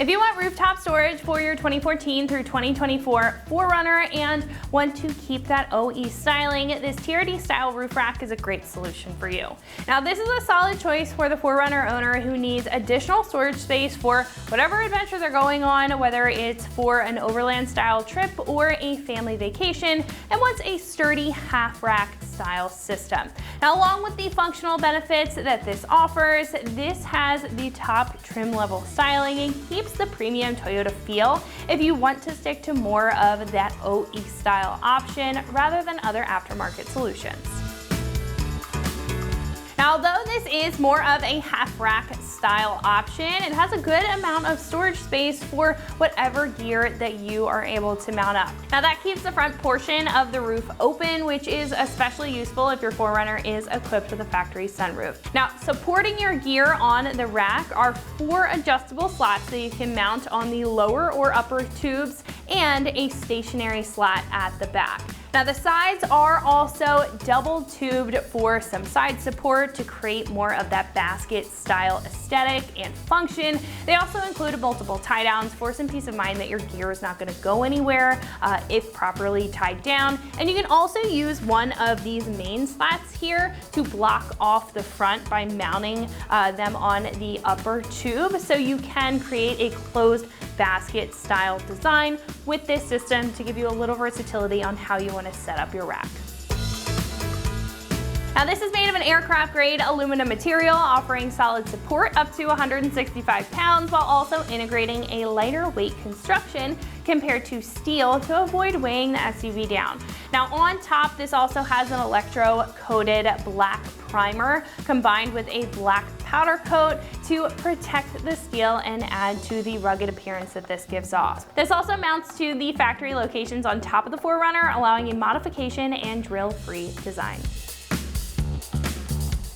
If you want rooftop storage for your 2014 through 2024 4Runner and want to keep that OE styling, this TRD style roof rack is a great solution for you. Now, this is a solid choice for the 4Runner owner who needs additional storage space for whatever adventure they're going on, whether it's for an overland style trip or a family vacation, and wants a sturdy half rack style system. Now, along with the functional benefits that this offers, this has the top trim level styling and keeps the premium Toyota feel if you want to stick to more of that OE style option rather than other aftermarket solutions. Now, although this is more of a half rack style option, it has a good amount of storage space for whatever gear that you are able to mount up. Now, that keeps the front portion of the roof open, which is especially useful if your 4Runner is equipped with a factory sunroof. Now, supporting your gear on the rack are 4 adjustable slots that you can mount on the lower or upper tubes and a stationary slot at the back. Now, the sides are also double tubed for some side support to create more of that basket style aesthetic and function. They also include multiple tie downs for some peace of mind that your gear is not going to go anywhere if properly tied down. And you can also use one of these main slats here to block off the front by mounting them on the upper tube, so you can create a closed basket style design with this system to give you a little versatility on how you want to set up your rack. Now, this is made of an aircraft grade aluminum material, offering solid support up to 165 pounds while also integrating a lighter weight construction compared to steel to avoid weighing the SUV down. Now, on top, this also has an electro-coated black primer combined with a black powder coat to protect the steel and add to the rugged appearance that this gives off. This also mounts to the factory locations on top of the 4Runner, allowing a modification and drill-free design.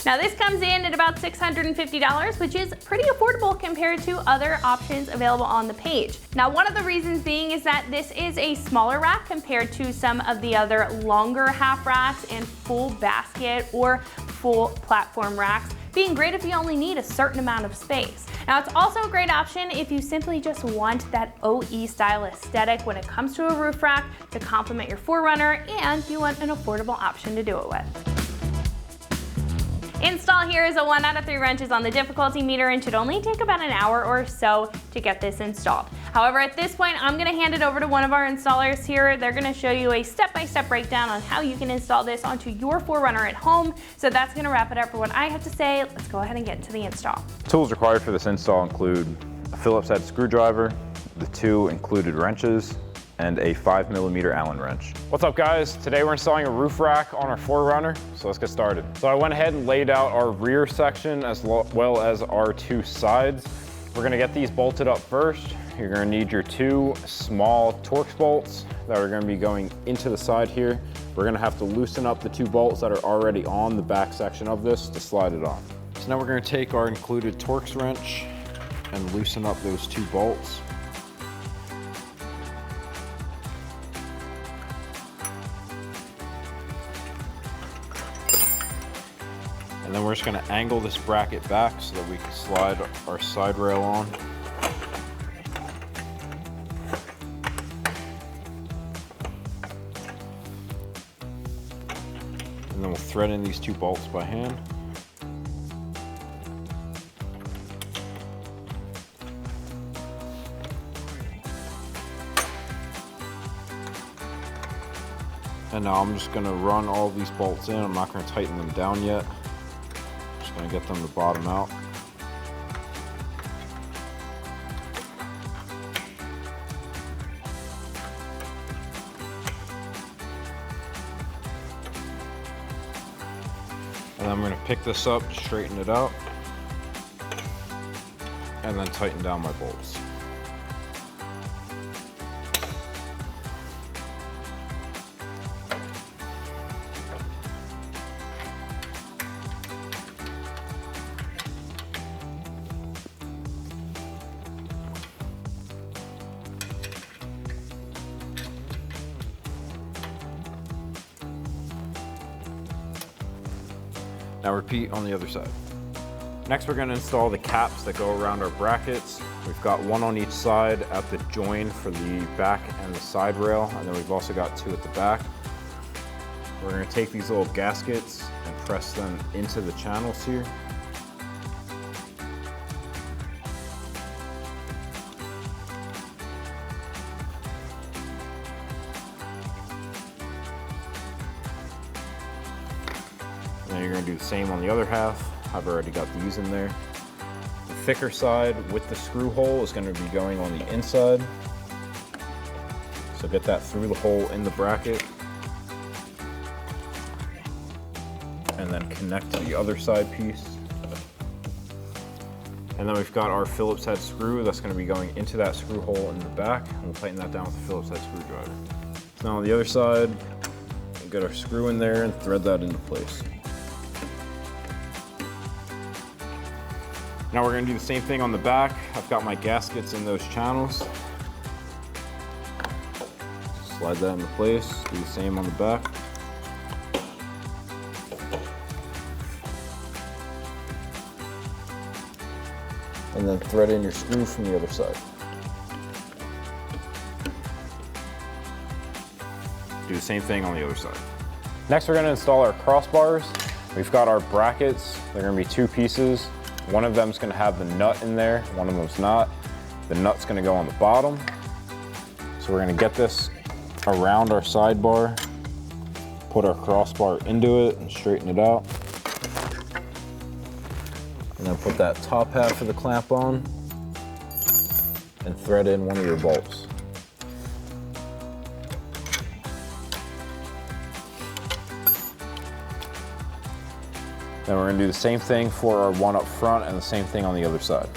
Now, this comes in at about $650, which is pretty affordable compared to other options available on the page. Now, one of the reasons being is that this is a smaller rack compared to some of the other longer half racks and full basket or full platform racks, being great if you only need a certain amount of space. Now, it's also a great option if you simply just want that OE style aesthetic when it comes to a roof rack to complement your 4Runner and you want an affordable option to do it with. Install here is a 1 out of 3 wrenches on the difficulty meter and should only take about an hour or so to get this installed. However, at this point, I'm gonna hand it over to one of our installers here. They're gonna show you a step-by-step breakdown on how you can install this onto your 4Runner at home. So that's gonna wrap it up for what I have to say. Let's go ahead and get into the install. Tools required for this install include a Phillips head screwdriver, the 2 included wrenches, and a 5mm Allen wrench. What's up, guys? Today we're installing a roof rack on our 4Runner, so let's get started. So I went ahead and laid out our rear section as well as our 2 sides. We're gonna get these bolted up first. You're gonna need your 2 small Torx bolts that are gonna be going into the side here. We're gonna have to loosen up the 2 bolts that are already on the back section of this to slide it on. So now we're gonna take our included Torx wrench and loosen up those 2 bolts. And then we're just gonna angle this bracket back so that we can slide our side rail on. And then we'll thread in these 2 bolts by hand. And now I'm just gonna run all these bolts in. I'm not gonna tighten them down yet. Gonna get them to bottom out. And then I'm gonna pick this up, straighten it out, and then tighten down my bolts. Now repeat on the other side. Next, we're going to install the caps that go around our brackets. We've got one on each side at the join for the back and the side rail, and then we've also got two at the back. We're going to take these little gaskets and press them into the channels here. And then you're going to do the same on the other half. I've already got these in there. The thicker side with the screw hole is going to be going on the inside. So get that through the hole in the bracket. And then connect to the other side piece. And then we've got our Phillips head screw that's going to be going into that screw hole in the back. And we'll tighten that down with the Phillips head screwdriver. So now on the other side, we'll get our screw in there and thread that into place. Now we're going to do the same thing on the back. I've got my gaskets in those channels. Slide that into place, do the same on the back. And then thread in your screw from the other side. Do the same thing on the other side. Next, we're going to install our crossbars. We've got our brackets. They're going to be two pieces. One of them is going to have the nut in there, one of them's not. The nut's going to go on the bottom. So we're going to get this around our sidebar, put our crossbar into it and straighten it out. And then put that top half of the clamp on and thread in one of your bolts. Then we're going to do the same thing for our one up front and the same thing on the other side.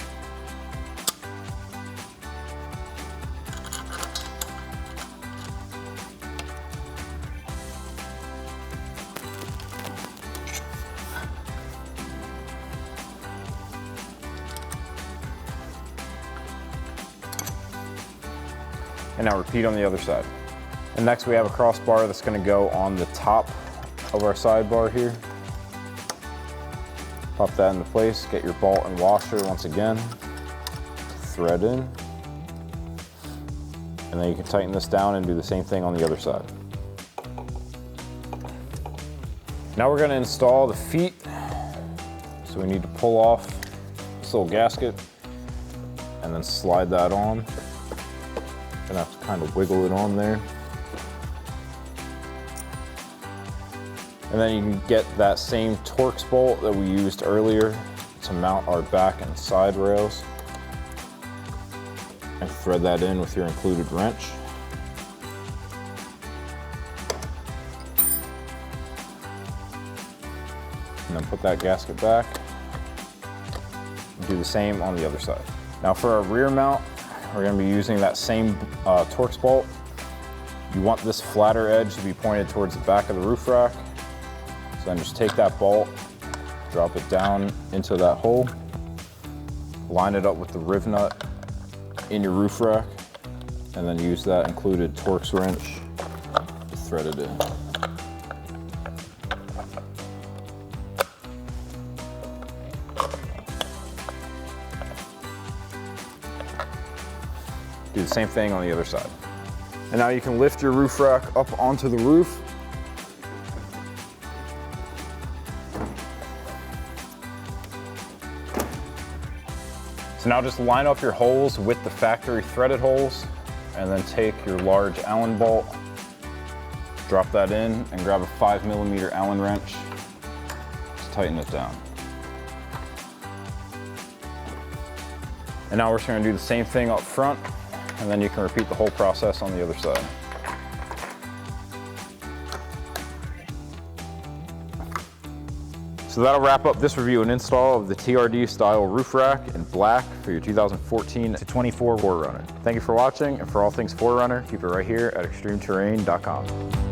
And now repeat on the other side. And next we have a crossbar that's going to go on the top of our sidebar here. Pop that into place, get your bolt and washer once again, thread in, and then you can tighten this down and do the same thing on the other side. Now we're going to install the feet. So we need to pull off this little gasket and then slide that on. Gonna have to kind of wiggle it on there. And then you can get that same Torx bolt that we used earlier to mount our back and side rails and thread that in with your included wrench. And then put that gasket back and do the same on the other side. Now for our rear mount, we're going to be using that same Torx bolt. You want this flatter edge to be pointed towards the back of the roof rack. So then just take that bolt, drop it down into that hole, line it up with the riv nut in your roof rack, and then use that included Torx wrench to thread it in. Do the same thing on the other side. And now you can lift your roof rack up onto the roof. So now just line up your holes with the factory threaded holes, and then take your large Allen bolt, drop that in, and grab a 5mm Allen wrench. Just tighten it down. And now we're just going to do the same thing up front, and then you can repeat the whole process on the other side. So that'll wrap up this review and install of the TRD style roof rack in black for your 2014 to 24 4Runner. Thank you for watching, and for all things 4Runner, keep it right here at extremeterrain.com.